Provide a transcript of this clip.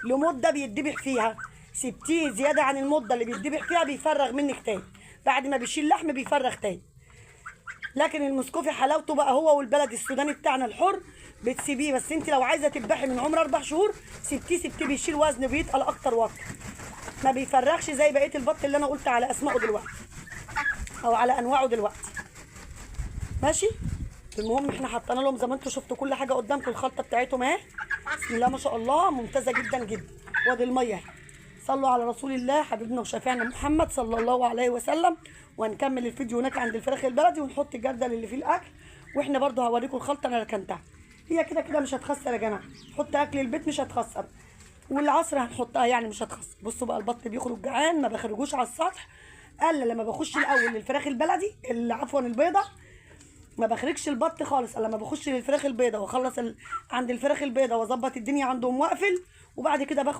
لمده بيتذبح فيها. سبتيه زياده عن المده اللي بيتذبح فيها بيفرغ منك تاني، بعد ما بيشيل لحم بيفرغ تاني. لكن المسكوفي حلاوته بقى هو والبلد السوداني بتاعنا الحر بتسيبيه، بس انت لو عايزه تذبحي من عمر 4 شهور سبتيه بيشيل وزن بيتقل اكتر واكتر، ما بيفرغش زي بقيه البط اللي انا قلت على اسمائه دلوقتي او على انواعه دلوقتي. ماشي. المهم احنا حطينا لهم زي ما انتم شفتوا كل حاجه قدامكم، الخلطه بتاعتهم اهي بسم الله ما شاء الله ممتازه جدا جدا. وادي الميه اهي. صلوا على رسول الله حبيبنا وشفيعنا محمد صلى الله عليه وسلم. وهنكمل الفيديو هناك عند الفراخ البلدي ونحط الجردل اللي فيه الاكل، واحنا برضو هوريكم الخلطه انا ركنتها. هي كده كده مش هتخسر يا جماعه، حط اكل البيت مش هتخسر، والعصر هنحطها يعني مش هتخسر. بصوا بقى البط بيخرج جعان ما بخرجوش على السطح الا لما بخش الاول للفراخ البلدي عفوا البيضه. ما بخرجش البط خالص الا لما بخش للفراخ البيضه واخلص عند الفراخ البيضه واظبط الدنيا عندهم واقفل، وبعد كده